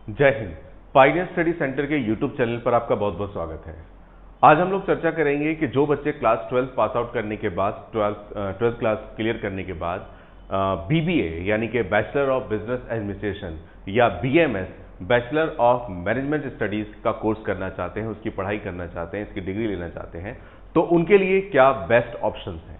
जय Hind. Pioneer study centre के YouTube channel पर आपका बहुत बहुत स्वागत है। आज हम लोग चर्चा करेंगे कि जो बच्चे क्लास 12 पास आउट करने के बाद 12th क्लास क्लियर करने के बाद बीबीए यानी कि बैचलर ऑफ बिजनेस एडमिनिस्ट्रेशन या BMS bachelor of management studies का कोर्स करना चाहते हैं, उसकी पढ़ाई करना चाहते हैं, इसकी डिग्री लेना चाहते हैं, तो उनके लिए क्या बेस्ट ऑप्शंस हैं।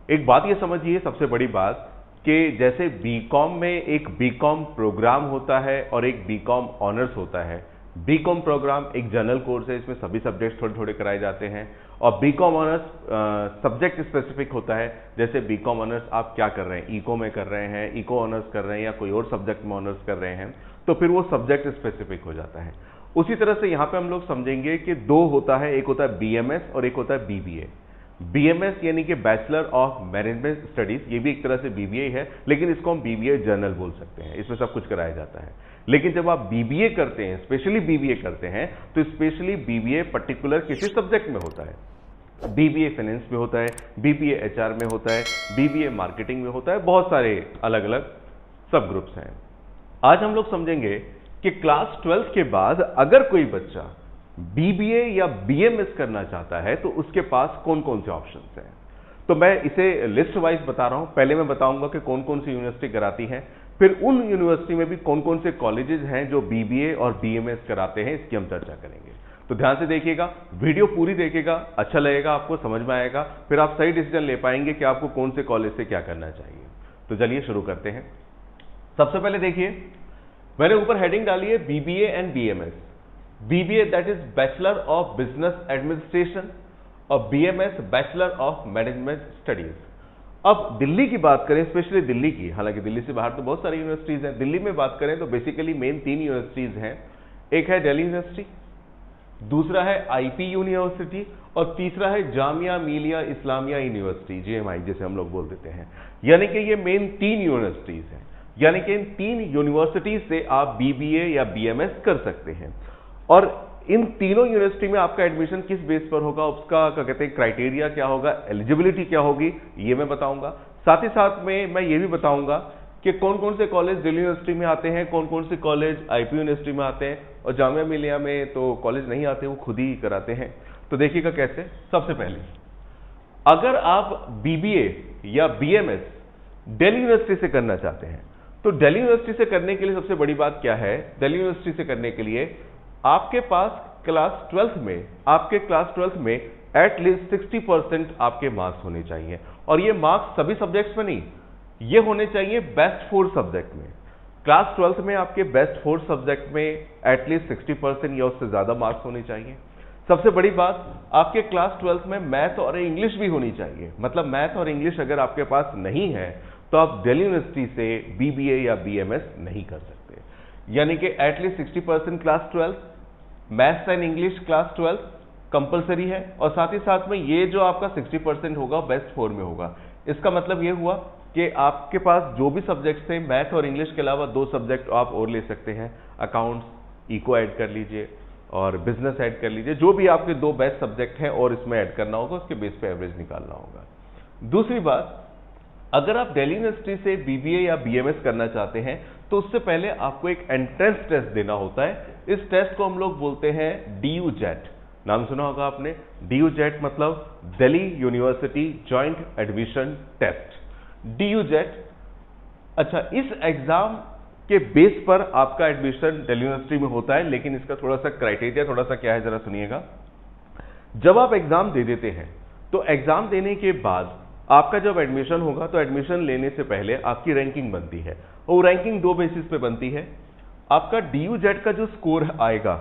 एक बात ये समझिए, सबसे बड़ी बात कि जैसे बीकॉम में एक बीकॉम प्रोग्राम होता है और एक बीकॉम ऑनर्स होता है। बीकॉम प्रोग्राम एक जनरल कोर्स है, इसमें सभी सब्जेक्ट थोड़े थोड़े कराए जाते हैं, और बीकॉम ऑनर्स सब्जेक्ट स्पेसिफिक होता है। जैसे बीकॉम ऑनर्स आप क्या कर रहे हैं, इको में कर रहे हैं, इको ऑनर्स कर रहे हैं या कोई और सब्जेक्ट में ऑनर्स कर रहे हैं, तो फिर वो सब्जेक्ट स्पेसिफिक हो जाता है। उसी तरह से यहां पे हम लोग समझेंगे कि दो होता है, एक होता है बीएमएस और एक होता है बीबीए। बीएमएस यानी कि बैचलर ऑफ मैनेजमेंट स्टडीज, ये भी एक तरह से बीबीए है, लेकिन इसको हम बीबीए जनरल बोल सकते हैं, इसमें सब कुछ कराया जाता है। लेकिन जब आप बीबीए करते हैं, स्पेशली बीबीए करते हैं, तो स्पेशली बीबीए पर्टिकुलर किसी सब्जेक्ट में होता है। बीबीए फाइनेंस में होता है, बीबीए एचआर में होता है, बीबीए मार्केटिंग में होता है, बहुत सारे अलग अलग सब ग्रुप्स हैं। आज हम लोग समझेंगे कि क्लास 12 के बाद अगर कोई बच्चा बीबीए या बीएमएस करना चाहता है तो उसके पास कौन कौन से ऑप्शंस हैं। तो मैं इसे लिस्ट वाइज बता रहा हूं। पहले मैं बताऊंगा कि कौन कौन सी यूनिवर्सिटी कराती हैं, फिर उन यूनिवर्सिटी में भी कौन कौन से कॉलेजेस हैं जो बीबीए और बीएमएस कराते हैं, इसकी हम चर्चा करेंगे। तो ध्यान से देखिएगा, वीडियो पूरी देखिएगा, अच्छा लगेगा, आपको समझ में आएगा, फिर आप सही डिसीजन ले पाएंगे कि आपको कौन से कॉलेज से क्या करना चाहिए। तो चलिए शुरू करते हैं। सबसे पहले देखिए, मैंने ऊपर हेडिंग डाली है BBA and BMS. BBA that is bachelor of business administration और BMS bachelor of management studies. अब दिल्ली की बात करें, स्पेशली दिल्ली की, हालांकि दिल्ली से बाहर तो बहुत सारी यूनिवर्सिटीज हैं, दिल्ली में बात करें तो बेसिकली मेन 3 यूनिवर्सिटीज हैं। एक है दिल्ली यूनिवर्सिटी, दूसरा है आईपी यूनिवर्सिटी और तीसरा है जामिया मिलिया इस्लामिया यूनिवर्सिटी, जेएमआई जिसे हम लोग बोल देते हैं। यानी कि ये मेन 3 यूनिवर्सिटीज हैं, यानी कि इन 3 यूनिवर्सिटीज से आप बीबीए या बीएमएस कर सकते हैं। और इन तीनों यूनिवर्सिटी में आपका एडमिशन किस बेस पर होगा, उसका क्या कहते हैं क्राइटेरिया क्या होगा, एलिजिबिलिटी क्या होगी, ये मैं बताऊंगा। साथ ही साथ में मैं ये भी बताऊंगा कि कौन कौन से कॉलेज दिल्ली यूनिवर्सिटी में आते हैं, कौन कौन से कॉलेज आईपी यूनिवर्सिटी में आते हैं, और जामिया मिलिया में तो कॉलेज नहीं आते, वो खुद ही कराते हैं। तो देखिएगा कैसे। सबसे पहले अगर आप बीबीए या बीएमएस दिल्ली यूनिवर्सिटी से करना चाहते हैं, तो दिल्ली यूनिवर्सिटी से करने के लिए सबसे बड़ी बात क्या है, दिल्ली यूनिवर्सिटी से करने के लिए आपके पास क्लास 12 में एटलीस्ट 60% आपके मार्क्स होने चाहिए। और ये मार्क्स सभी सब्जेक्ट्स में नहीं, ये होने चाहिए बेस्ट 4 सब्जेक्ट में। क्लास 12 में आपके बेस्ट 4 सब्जेक्ट में एटलीस्ट 60% या उससे ज्यादा मार्क्स होने चाहिए। सबसे बड़ी बात, आपके क्लास 12 में मैथ और इंग्लिश भी होनी चाहिए। मतलब मैथ और इंग्लिश अगर आपके पास नहीं है तो आप दिल्ली यूनिवर्सिटी से बीबीए या बीएमएस नहीं कर सकते। यानी कि at least 60% class 12, maths and English class 12 compulsory है, और साथ ही साथ में ये जो आपका 60% होगा बेस्ट 4 में होगा। इसका मतलब ये हुआ कि आपके पास जो भी सब्जेक्ट्स थे, मैथ और इंग्लिश के अलावा 2 सब्जेक्ट आप और ले सकते हैं। अकाउंट्स, इको ऐड कर लीजिए और बिजनेस ऐड कर लीजिए, जो भी आपके 2 बेस्ट सब्जेक्ट हैं और इसमें ऐड करना होगा, उसके बेस पे एवरेज निकालना होगा। दूसरी बात, अगर आप दिल्ली यूनिवर्सिटी से बीबीए या बीएमएस करना चाहते हैं तो उससे पहले आपको एक एंट्रेंस टेस्ट देना होता है। इस टेस्ट को हम लोग बोलते हैं डीयू जेट। नाम सुना होगा आपने, डीयू जेट मतलब Delhi university joint admission test, DU JAT. अच्छा, इस एग्जाम के बेस पर आपका एडमिशन दिल्ली यूनिवर्सिटी में होता है, लेकिन इसका थोड़ा सा क्राइटेरिया थोड़ा सा क्या है, जरा सुनिएगा। जब आप एग्जाम दे देते हैं तो एग्जाम देने के बाद आपका जब एडमिशन होगा तो एडमिशन लेने से पहले आपकी रैंकिंग बनती है, और रैंकिंग 2 बेसिस पे बनती है। आपका डीयू जेट का जो स्कोर आएगा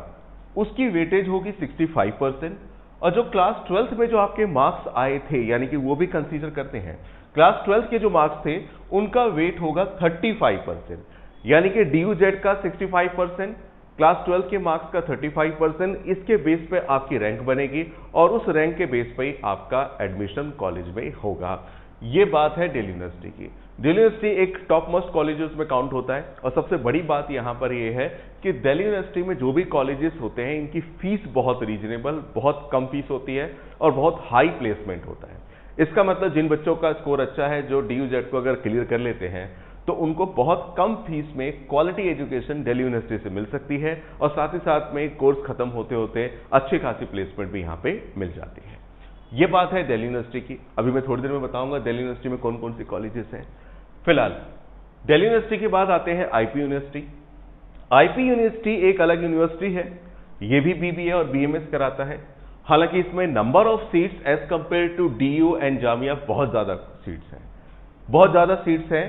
उसकी वेटेज होगी 65%, और जो क्लास 12 में जो आपके मार्क्स आए थे, यानी कि वो भी कंसीडर करते हैं, क्लास 12 के जो मार्क्स थे उनका वेट होगा 35%। यानी कि डीयू जेट का 65%, क्लास 12 के मार्क्स का 35%, इसके बेस पे आपकी रैंक बनेगी और उस रैंक के बेस पे ही आपका एडमिशन कॉलेज में होगा। ये बात है दिल्ली यूनिवर्सिटी की। दिल्ली यूनिवर्सिटी एक टॉप मोस्ट कॉलेजेस में काउंट होता है, और सबसे बड़ी बात यहां पर ये है कि दिल्ली यूनिवर्सिटी में जो भी कॉलेजेस होते हैं इनकी फीस बहुत रीजनेबल, बहुत कम फीस होती है और बहुत हाई प्लेसमेंट होता है। इसका मतलब जिन बच्चों का स्कोर अच्छा है, जो डीयू जेट को अगर क्लियर कर लेते हैं, तो उनको बहुत कम फीस में क्वालिटी एजुकेशन दिल्ली यूनिवर्सिटी से मिल सकती है और साथ ही साथ में कोर्स खत्म होते होते अच्छी खासी प्लेसमेंट भी यहाँ पे मिल जाती है। ये बात है दिल्ली यूनिवर्सिटी की। अभी मैं थोड़ी देर में बताऊंगा दिल्ली यूनिवर्सिटी में कौन कौन सी कॉलेजेस हैं। फिलहाल दिल्ली यूनिवर्सिटी के बाद आते हैं आईपी यूनिवर्सिटी। आईपी यूनिवर्सिटी एक अलग यूनिवर्सिटी है, ये भी बीबीए और बीएमएस कराता है। हालांकि इसमें number of seats as compared to DU and Jamia बहुत ज्यादा सीट्स हैं, बहुत ज्यादा सीट्स हैं।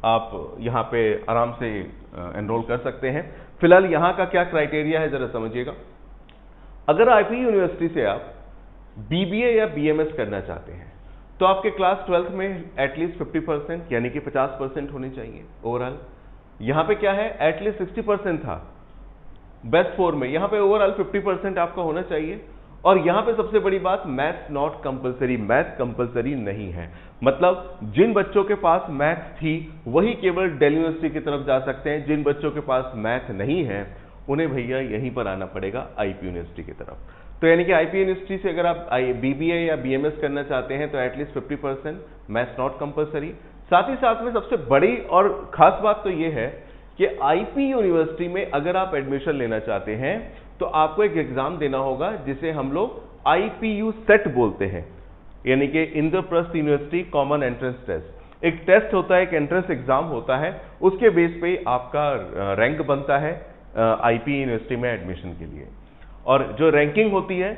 आप यहां पे आराम से एनरोल कर सकते हैं। फिलहाल यहां का क्या क्राइटेरिया है जरा समझिएगा। अगर आईपी यूनिवर्सिटी से आप बीबीए या बीएमएस करना चाहते हैं तो आपके क्लास 12th में एटलीस्ट 50% यानी कि 50% होनी चाहिए ओवरऑल। यहां पे क्या है, एटलीस्ट 60% था बेस्ट 4 में, यहां पे ओवरऑल 50% आपका होना चाहिए। और यहां पे सबसे बड़ी बात, maths not compulsory, math compulsory नहीं है। मतलब जिन बच्चों के पास मैथ्स थी वही केवल दिल्ली यूनिवर्सिटी की तरफ जा सकते हैं, जिन बच्चों के पास मैथ नहीं है उन्हें भैया यहीं पर आना पड़ेगा आईपी यूनिवर्सिटी की तरफ। तो यानी कि आईपी यूनिवर्सिटी से अगर आप बीबीए या बीएमएस करना चाहते हैं तो एटलीस्ट 50%, मैथ्स नॉट कंपलसरी। साथ ही साथ में सबसे बड़ी और खास बात तो यह है कि आईपी यूनिवर्सिटी में अगर आप एडमिशन लेना चाहते हैं तो आपको एक एग्जाम देना होगा जिसे हम लोग आईपीयू सेट बोलते हैं, यानी कि Indraprastha university common entrance test. एक टेस्ट होता है, एक एंट्रेंस एग्जाम होता है, उसके बेस पे आपका रैंक बनता है आईपी यूनिवर्सिटी में एडमिशन के लिए। और जो रैंकिंग होती है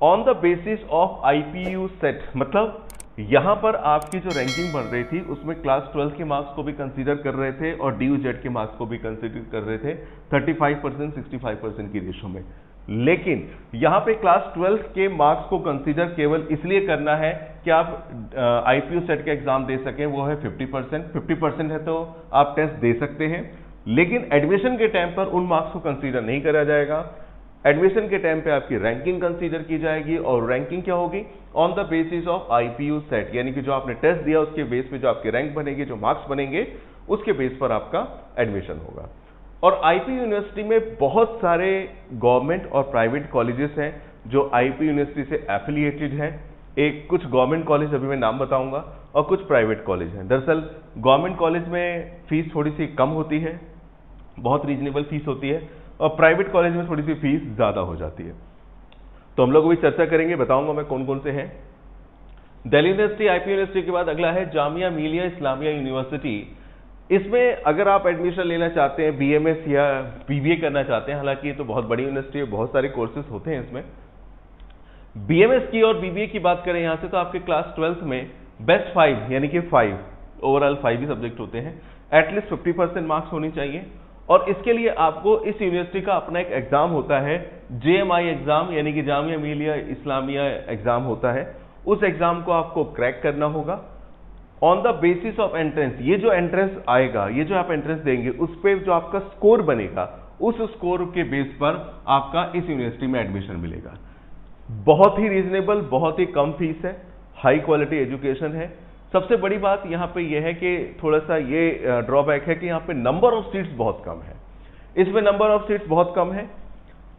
on the basis of IPU set, मतलब यहां पर आपकी जो रैंकिंग बन रही थी उसमें क्लास 12 के मार्क्स को भी कंसीडर कर रहे थे और डीयू जेड के मार्क्स को भी कंसीडर कर रहे थे 35% 65% की रेशो में। लेकिन यहां पे क्लास 12 के मार्क्स को कंसीडर केवल इसलिए करना है कि आप आईपीयू सेट का एग्जाम दे सकें, वो है 50% है तो आप टेस्ट दे सकते हैं। लेकिन एडमिशन के टाइम पर उन मार्क्स को कंसीडर नहीं करा जाएगा। एडमिशन के टाइम पे आपकी रैंकिंग कंसीडर की जाएगी और रैंकिंग क्या होगी, on the basis of IPU set, यानी कि जो आपने टेस्ट दिया उसके बेस पे जो आपकी रैंक बनेगी, जो मार्क्स बनेंगे उसके बेस पर आपका एडमिशन होगा। और आईपी यूनिवर्सिटी में बहुत सारे गवर्नमेंट और प्राइवेट कॉलेजेस हैं जो आईपी यूनिवर्सिटी से एफिलिएटेड हैं। एक कुछ गवर्नमेंट कॉलेज अभी मैं नाम बताऊंगा और कुछ प्राइवेट कॉलेज हैं। दरअसल गवर्नमेंट कॉलेज में फीस थोड़ी सी कम होती है, बहुत रीजनेबल फीस होती है, और प्राइवेट कॉलेज में थोड़ी सी फीस ज्यादा हो जाती है। तो हम लोग अभी चर्चा करेंगे, बताऊंगा मैं कौन कौन से हैं। दिल्ली यूनिवर्सिटी आईपी यूनिवर्सिटी के बाद अगला है जामिया मिलिया इस्लामिया यूनिवर्सिटी। इसमें अगर आप एडमिशन लेना चाहते हैं, बीएमएस या बीबीए करना चाहते हैं, हालांकि ये तो बहुत बड़ी यूनिवर्सिटी है, बहुत सारे कोर्सेज होते हैं इसमें। बीएमएस की और बीबीए की बात करें यहां से तो आपके क्लास 12th में बेस्ट 5 यानी कि 5 ओवरऑल 5 ही सब्जेक्ट होते हैं, एटलीस्ट 50% मार्क्स होनी चाहिए। और इसके लिए आपको इस यूनिवर्सिटी का अपना एक एग्जाम होता है, जेएमआई एग्जाम, यानी कि जामिया मिलिया इस्लामिया एग्जाम होता है। उस एग्जाम को आपको क्रैक करना होगा on the basis of entrance. ये जो एंट्रेंस आएगा, ये जो आप एंट्रेंस देंगे, उस पर जो आपका स्कोर बनेगा, उस स्कोर के बेस पर आपका इस यूनिवर्सिटी में एडमिशन मिलेगा। बहुत ही रीजनेबल, बहुत ही कम फीस है, हाई क्वालिटी एजुकेशन है। सबसे बड़ी बात यहां पे यह है कि थोड़ा सा ये ड्रॉबैक है कि यहां पे नंबर ऑफ सीट्स बहुत कम है। इसमें नंबर ऑफ सीट्स बहुत कम है,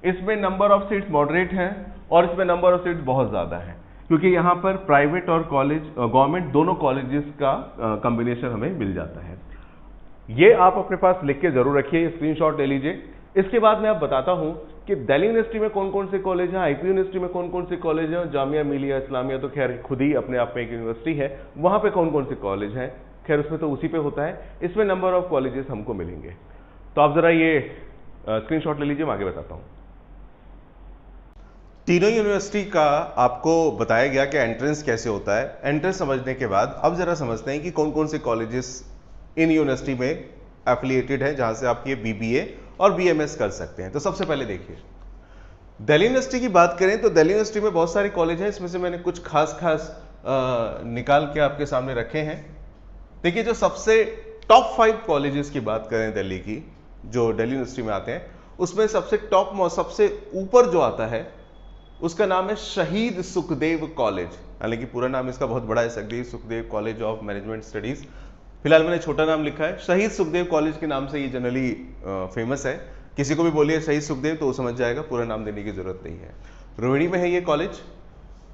इसमें नंबर ऑफ सीट्स मॉडरेट हैं और इसमें नंबर ऑफ सीट्स बहुत ज्यादा है, क्योंकि यहां पर प्राइवेट और कॉलेज गवर्नमेंट दोनों कॉलेजेस का कॉम्बिनेशन हमें मिल जाता है। ये आप अपने पास लिख के जरूर रखिए, स्क्रीनशॉट ले लीजिए। इसके बाद मैं आप बताता हूं कि दिल्ली यूनिवर्सिटी में कौन कौन से कॉलेज हैं, आईपी यूनिवर्सिटी में कौन कौन से कॉलेज हैं, जामिया मिलिया इस्लामिया तो खैर खुद ही अपने आप में एक यूनिवर्सिटी है, वहां पे कौन कौन से कॉलेज हैं, खैर उसमें तो उसी पे होता है। इसमें नंबर ऑफ कॉलेजेस हमको मिलेंगे। तो आप जरा ये स्क्रीनशॉट ले लीजिए, मैं आगे बताता हूं। तीनों यूनिवर्सिटी का आपको बताया गया कि एंट्रेंस कैसे होता है। एंट्रेंस समझने के बाद अब जरा समझते हैं कि कौन कौन से कॉलेजेस इन यूनिवर्सिटी में एफिलिएटेड है, जहां से आप ये बीबीए और बीएमएस कर सकते हैं। तो सबसे पहले देखिए, दिल्ली यूनिवर्सिटी की बात करें तो दिल्ली यूनिवर्सिटी में बहुत सारे कॉलेज हैं, इसमें से मैंने कुछ खास निकाल के आपके सामने रखे हैं। देखिए, जो सबसे टॉप 5 कॉलेजेस की बात करें दिल्ली की, जो दिल्ली यूनिवर्सिटी में आते हैं, उसमें सबसे टॉप सबसे ऊपर जो आता है उसका नाम है शहीद सुखदेव कॉलेज। हालांकि पूरा नाम इसका बहुत बड़ा है, शहीद Sukhdev college of management studies. फिलहाल मैंने छोटा नाम लिखा है। शहीद सुखदेव कॉलेज के नाम से ये जनरली फेमस है। किसी को भी बोलिए शहीद सुखदेव तो वो समझ जाएगा, पूरा नाम देने की जरूरत नहीं है। रोहिणी में है ये कॉलेज।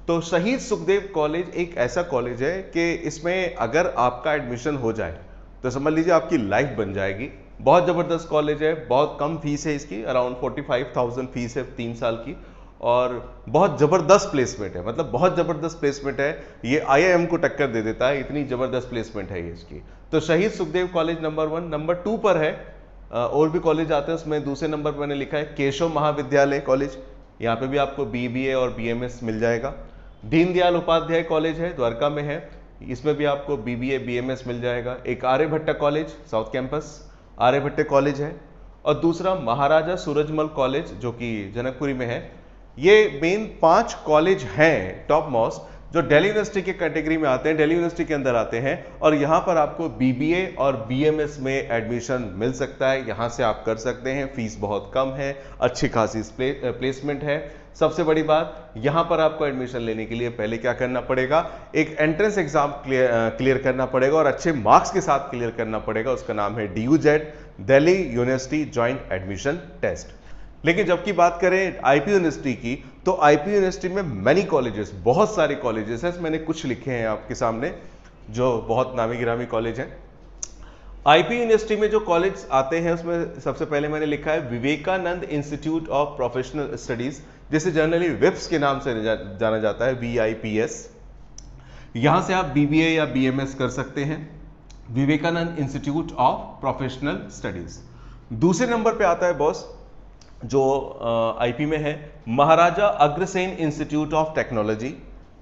तो शहीद सुखदेव कॉलेज एक ऐसा कॉलेज है कि इसमें अगर आपका एडमिशन हो जाए तो समझ लीजिए आपकी लाइफ बन जाएगी। बहुत ज़बरदस्त कॉलेज है, बहुत कम फीस है इसकी, अराउंड 45,000 फीस है 3 साल की, और बहुत ज़बरदस्त प्लेसमेंट है, मतलब बहुत ज़बरदस्त प्लेसमेंट है। ये IIM को टक्कर दे देता है, इतनी ज़बरदस्त प्लेसमेंट है ये इसकी। तो शहीद सुखदेव कॉलेज नंबर 1। नंबर 2 पर है और भी कॉलेज आते हैं, उसमें दूसरे नंबर पर मैंने लिखा है केशव महाविद्यालय कॉलेज। यहाँ पे भी आपको BBA और BMS मिल जाएगा। दीनदयाल उपाध्याय कॉलेज है, द्वारका में है, इसमें भी आपको BBA BMS मिल जाएगा। एक Aryabhatta college south campus Aryabhatta college है, और दूसरा महाराजा सूरजमल कॉलेज जो कि जनकपुरी में है। ये मेन 5 कॉलेज हैं टॉप मोस्ट जो दिल्ली यूनिवर्सिटी के कैटेगरी में आते हैं, दिल्ली यूनिवर्सिटी के अंदर आते हैं, और यहाँ पर आपको BBA और BMS में एडमिशन मिल सकता है। यहाँ से आप कर सकते हैं, फीस बहुत कम है, अच्छी खासी प्लेसमेंट है। सबसे बड़ी बात, यहाँ पर आपको एडमिशन लेने के लिए पहले क्या करना पड़ेगा, एक एंट्रेंस एग्जाम क्लियर करना पड़ेगा, और अच्छे मार्क्स के साथ क्लियर करना पड़ेगा। उसका नाम है DUZ, Delhi university joint admission test. लेकिन जबकि बात करें IP यूनिवर्सिटी की, तो IP यूनिवर्सिटी में मैनी कॉलेजेस, बहुत सारे कॉलेजेस हैं। मैंने कुछ लिखे हैं आपके सामने जो बहुत नामी गिरामी कॉलेज हैं। IP यूनिवर्सिटी में जो कॉलेज आते हैं उसमें सबसे पहले मैंने लिखा है Vivekananda institute of professional studies, जिसे जनरली विप्स के नाम से जाना जाता है, VIPS। यहां से आप BBA या BMS कर सकते हैं, Vivekananda institute of professional studies. दूसरे नंबर पे आता है बॉस जो IP में है, Maharaja Agrasen institute of technology.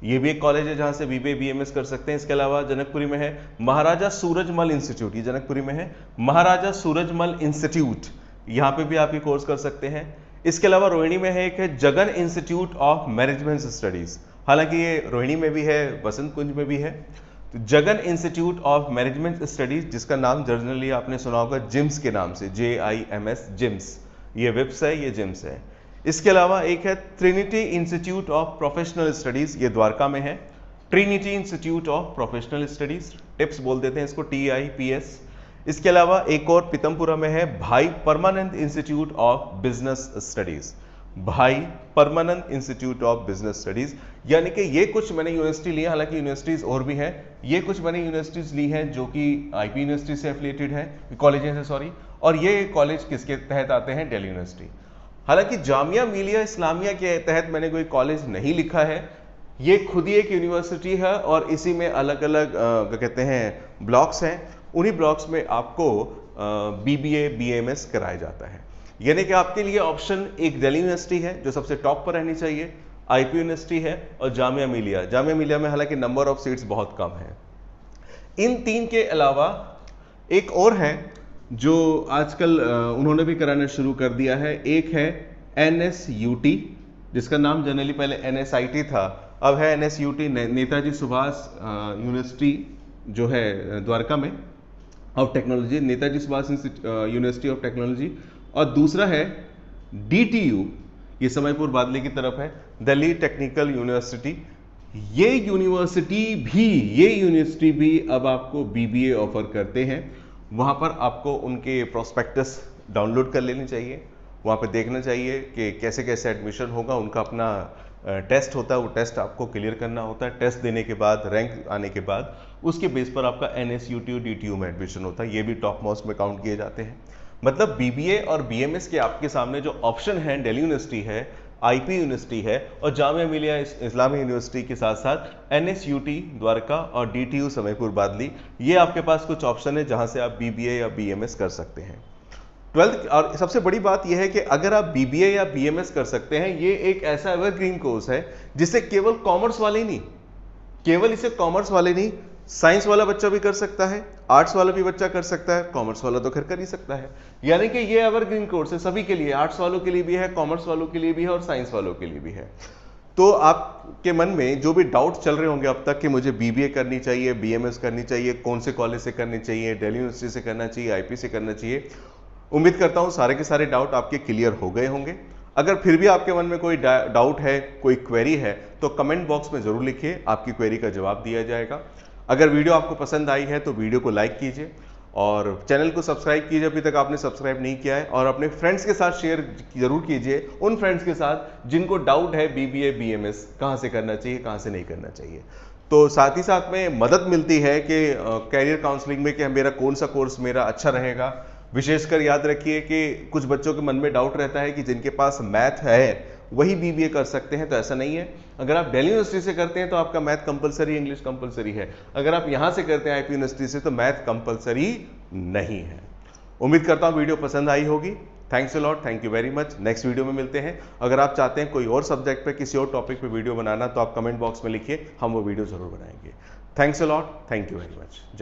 ये भी एक कॉलेज है जहां से BBA BMS कर सकते हैं। इसके अलावा जनकपुरी में है महाराजा सूरजमल इंस्टीट्यूट, ये जनकपुरी में है, महाराजा सूरजमल इंस्टीट्यूट, यहाँ पे भी आप ये कोर्स कर सकते हैं। इसके अलावा रोहिणी में है एक है Jagan institute of management studies, हालांकि ये रोहिणी में भी है, बसंत कुंज में भी है। तो Jagan institute of management studies, जिसका नाम जनरली आपने सुना होगा जिम्स के नाम से, JIMS जिम्स, ये विप्स है, ये जिम्स है। इसके अलावा एक है Trinity institute of professional studies, ये द्वारका में है, Trinity institute of professional studies, tips बोल देते हैं इसको, TIPS। इसके अलावा एक और पीतमपुरा में है भाई परमानंद इंस्टीट्यूट ऑफ बिजनेस स्टडीज, भाई परमानंद इंस्टीट्यूट ऑफ बिजनेस स्टडीज। यानी कि ये कुछ मैंने यूनिवर्सिटी ली है, हालांकि यूनिवर्सिटीज और भी हैं, ये कुछ मैंने यूनिवर्सिटीज ली हैं जो कि IP यूनिवर्सिटी से एफिलिएटेड है, कॉलेजेस है सॉरी, और ये कॉलेज किसके तहत आते हैं, दिल्ली यूनिवर्सिटी। हालांकि जामिया मिलिया इस्लामिया के तहत मैंने कोई कॉलेज नहीं लिखा है, ये खुद ही एक यूनिवर्सिटी है, और इसी में अलग अलग क्या कहते हैं ब्लॉक्स हैं, उन्हीं ब्लॉक्स में आपको BBA BMS कराया जाता है। यानी कि आपके लिए ऑप्शन एक दिल्ली यूनिवर्सिटी है जो सबसे टॉप पर रहनी चाहिए, IP यूनिवर्सिटी है, और जामिया मिलिया। जामिया मिलिया में हालांकि नंबर ऑफ सीट्स बहुत कम है। इन 3 के अलावा एक और है जो आजकल उन्होंने भी कराना शुरू कर दिया है, एक है NSUT, जिसका नाम जनरली पहले NSIT था, अब है NSUT, नेताजी सुभाष यूनिवर्सिटी जो है द्वारका में of technology, Netaji Subhash university of technology. और दूसरा है DTU, ये समयपुर बादली की तरफ है, दिल्ली टेक्निकल यूनिवर्सिटी। ये यूनिवर्सिटी भी अब आपको BBA ऑफर करते हैं। वहाँ पर आपको उनके प्रोस्पेक्टस डाउनलोड कर लेनी चाहिए, वहाँ पे देखना चाहिए कि कैसे कैसे एडमिशन होगा। उनका अपना टेस्ट होता है, वो टेस्ट आपको क्लियर करना होता है। टेस्ट देने के बाद, रैंक आने के बाद, उसके बेस पर आपका NSUT और DTU में एडमिशन होता है। ये भी टॉप मोस्ट में काउंट किए जाते हैं। मतलब BBA और BMS के आपके सामने जो ऑप्शन है, दिल्ली यूनिवर्सिटी है, IP यूनिवर्सिटी है, और जामिया मिलिया इस्लामी यूनिवर्सिटी के साथ साथ NSUT द्वारका और DTU समयपुर बादली, ये आपके पास कुछ ऑप्शन है जहां से आप BBA या BMS कर सकते हैं। 12th, और सबसे बड़ी बात यह है कि अगर आप BBA या BMS कर सकते हैं, ये एक ऐसा एवरग्रीन कोर्स है जिसे केवल कॉमर्स वाले नहीं, केवल इसे कॉमर्स वाले नहीं, साइंस वाला बच्चा भी कर सकता है, आर्ट्स वाला भी बच्चा कर सकता है, कॉमर्स वाला तो खैर कर ही सकता है। यानी कि ये एवरग्रीन कोर्स है सभी के लिए, आर्ट्स वालों के लिए भी है, कॉमर्स वालों के लिए भी है, और साइंस वालों के लिए भी है। तो आपके मन में जो भी डाउट चल रहे होंगे अब तक कि मुझे BBA करनी चाहिए, BMS करनी चाहिए, कौन से कॉलेज से करनी चाहिए, दिल्ली यूनिवर्सिटी से करना चाहिए, IP से करना चाहिए, उम्मीद करता हूं सारे के सारे डाउट आपके क्लियर हो गए होंगे। अगर फिर भी आपके मन में कोई डाउट है, कोई क्वेरी है, तो कमेंट बॉक्स में जरूर लिखिए, आपकी क्वेरी का जवाब दिया जाएगा। अगर वीडियो आपको पसंद आई है तो वीडियो को लाइक कीजिए और चैनल को सब्सक्राइब कीजिए अभी तक आपने सब्सक्राइब नहीं किया है, और अपने फ्रेंड्स के साथ शेयर जरूर कीजिए, उन फ्रेंड्स के साथ जिनको डाउट है BBA BMS कहाँ से करना चाहिए, कहाँ से नहीं करना चाहिए। तो साथ ही साथ में मदद मिलती है कि कैरियर काउंसलिंग में कि मेरा कौन सा कोर्स मेरा अच्छा रहेगा। विशेषकर याद रखिए कि कुछ बच्चों के मन में डाउट रहता है कि जिनके पास मैथ है वही बीबीए कर सकते हैं, तो ऐसा नहीं है। अगर आप दिल्ली यूनिवर्सिटी से करते हैं तो आपका मैथ कंपलसरी, इंग्लिश कंपलसरी है। अगर आप यहां से करते हैं आईपी यूनिवर्सिटी से तो मैथ कंपलसरी नहीं है। उम्मीद करता हूं वीडियो पसंद आई होगी। Thanks a lot, thank you very much. Next video में मिलते हैं। अगर आप चाहते हैं कोई और सब्जेक्ट पे, किसी और टॉपिक पे वीडियो बनाना, तो आप कमेंट बॉक्स में लिखिए, हम वो वीडियो जरूर बनाएंगे। Thanks a lot, thank you very much. जय